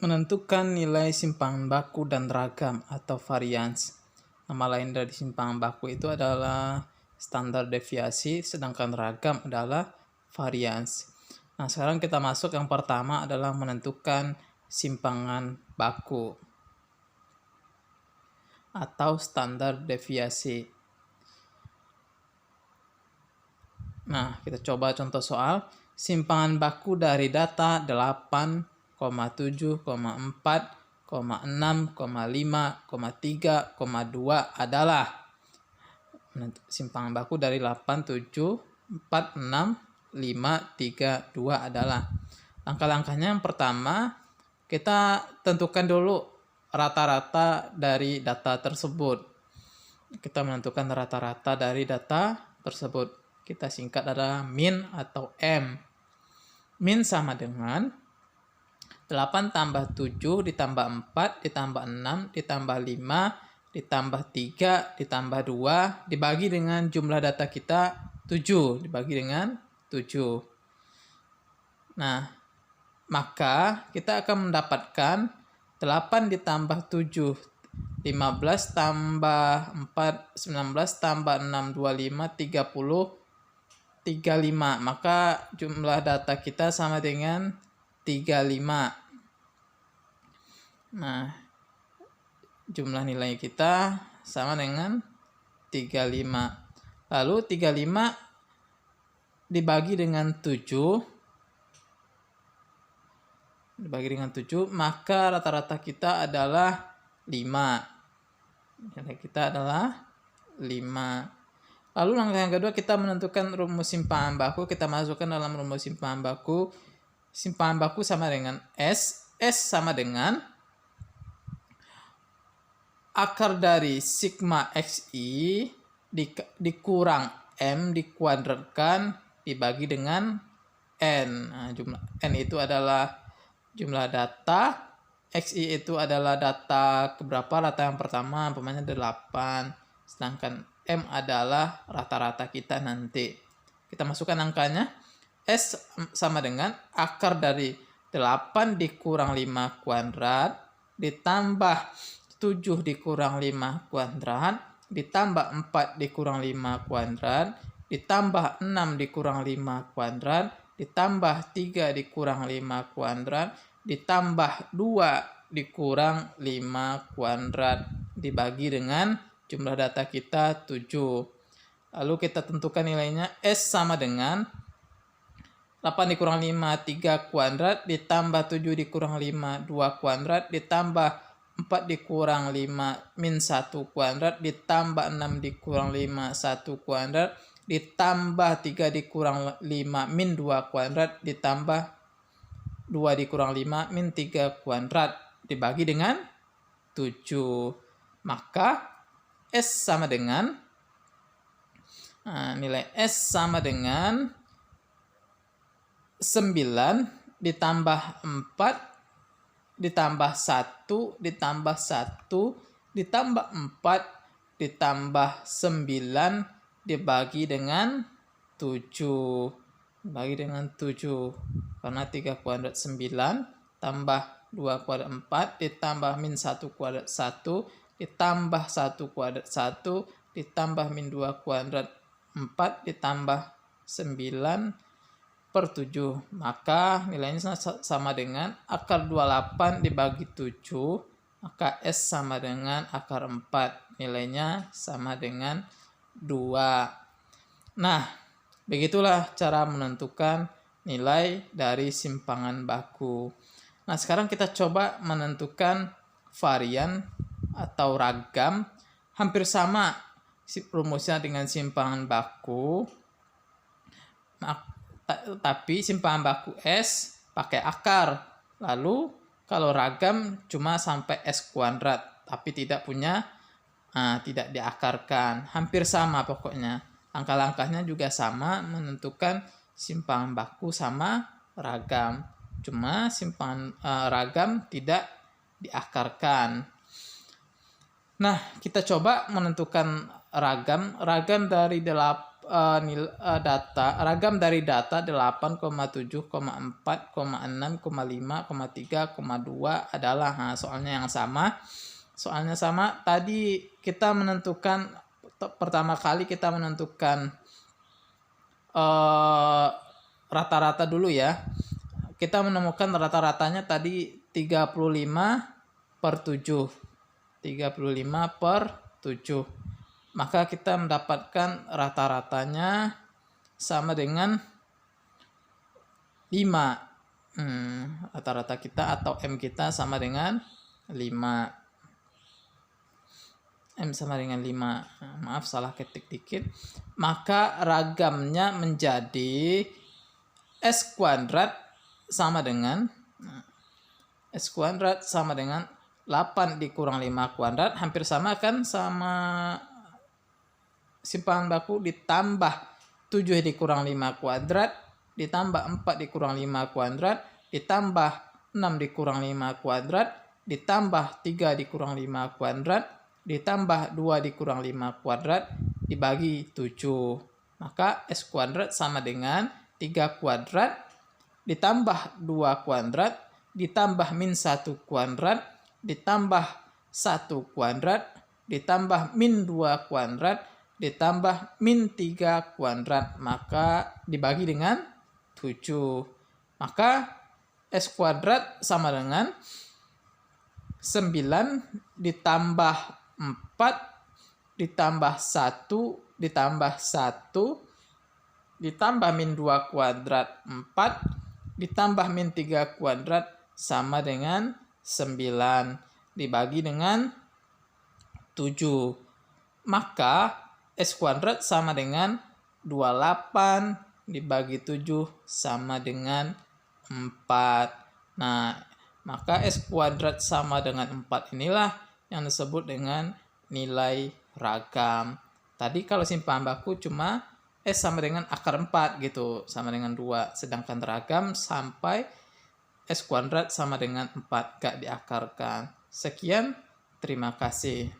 Menentukan nilai simpangan baku dan ragam atau varians. Nama lain dari simpangan baku itu adalah standar deviasi, sedangkan ragam adalah varians. Nah, sekarang kita masuk yang pertama adalah menentukan simpangan baku atau standar deviasi. Nah, kita coba contoh soal. Simpangan baku dari data 8, 7, 4, 6, 5, 3, 2 adalah simpangan baku dari 8, 7, 4, 6, 5, 3, 2 adalah. Langkah-langkahnya yang pertama, kita tentukan dulu rata-rata dari data tersebut. Kita menentukan rata-rata dari data tersebut. Kita singkat adalah min atau M. Min sama dengan 8 tambah 7 ditambah 4 ditambah 6 ditambah 5 ditambah 3 ditambah 2 dibagi dengan jumlah data kita 7. Dibagi dengan 7. Nah, maka kita akan mendapatkan 8 ditambah 7, 15 tambah 4, 19 tambah 6, 25, 30, 35. Maka jumlah data kita sama dengan 35. Nah, jumlah nilai kita sama dengan 35. Lalu 35 dibagi dengan 7. Dibagi dengan 7, maka rata-rata kita adalah 5. Nilai kita adalah 5. Lalu langkah yang kedua, kita menentukan rumus simpangan baku. Kita masukkan dalam rumus simpangan baku. Simpangan baku sama dengan S. S sama dengan akar dari sigma XI dikurang M dikuadratkan dibagi dengan N. Nah, jumlah N itu adalah jumlah data. XI itu adalah data keberapa? Data yang pertama, umpamanya 8. Sedangkan M adalah rata-rata kita nanti. Kita masukkan angkanya. S sama dengan akar dari 8 dikurang 5 kuadrat ditambah 7 dikurang 5 kuadrat ditambah 4 dikurang 5 kuadrat ditambah 6 dikurang 5 kuadrat ditambah 3 dikurang 5 kuadrat ditambah 2 dikurang 5 kuadrat dibagi dengan jumlah data kita 7. Lalu kita tentukan nilainya. S sama dengan 8 dikurang 5, 3 kuadrat, ditambah 7 dikurang 5, 2 kuadrat, ditambah 4 dikurang 5, min 1 kuadrat, ditambah 6 dikurang 5, 1 kuadrat, ditambah 3 dikurang 5, min 2 kuadrat, ditambah 2 dikurang 5, min 3 kuadrat, dibagi dengan 7. Maka S sama dengan nilai S sama dengan 9 ditambah 4 ditambah 1 ditambah 1 ditambah 4 ditambah 9 dibagi dengan 7. Dibagi dengan 7. Karena 3 kuadrat 9 tambah 2 kuadrat 4 ditambah min 1 kuadrat 1 ditambah 1 kuadrat 1 ditambah min 2 kuadrat 4 ditambah 9/7. Maka nilainya sama dengan akar 28 dibagi 7. Maka S sama dengan akar 4. Nilainya sama dengan 2. Nah, begitulah cara menentukan nilai dari simpangan baku. Nah, sekarang kita coba menentukan varian atau ragam. Hampir sama rumusnya dengan simpangan baku, tapi simpangan baku S pakai akar. Lalu kalau ragam cuma sampai S kuadrat, tapi tidak diakarkan. Hampir sama pokoknya. Langkah-langkahnya juga sama, menentukan simpangan baku sama ragam. Cuma simpangan ragam tidak diakarkan. Nah, kita coba menentukan ragam. Ragam dari data ragam dari data 8, 7, 4, 6, 5, 3, 2 adalah soalnya yang sama. Soalnya sama. Tadi kita menentukan pertama kali kita menentukan rata-rata dulu ya. Kita menemukan rata-ratanya tadi 35/7. 35/7. Maka kita mendapatkan rata-ratanya sama dengan 5. Rata-rata kita atau M kita sama dengan 5. M sama dengan 5. Maaf, salah ketik dikit. Maka ragamnya menjadi S kuadrat sama dengan S kuadrat sama dengan 8 dikurang 5 kuadrat. Hampir sama kan sama simpangan baku ditambah 7 dikurang 5 kuadrat, ditambah 4 dikurang 5 kuadrat, ditambah 6 dikurang 5 kuadrat, ditambah 3 dikurang 5 kuadrat, ditambah 2 dikurang 5 kuadrat, dibagi 7. Maka S kuadrat sama dengan 3 kuadrat, ditambah 2 kuadrat, ditambah min 1 kuadrat, ditambah 1 kuadrat, ditambah min 2 kuadrat, ditambah min 3 kuadrat, maka dibagi dengan 7. Maka S kuadrat sama dengan 9 ditambah 4 ditambah 1 ditambah 1 ditambah min 2 kuadrat 4 ditambah min 3 kuadrat sama dengan 9 dibagi dengan 7. Maka S kuadrat sama dengan 28 dibagi 7 sama dengan 4. Nah, maka S kuadrat sama dengan 4 inilah yang disebut dengan nilai ragam. Tadi kalau simpangan baku cuma S sama dengan akar 4 gitu, sama dengan 2. Sedangkan ragam sampai S kuadrat sama dengan 4, gak diakarkan. Sekian, terima kasih.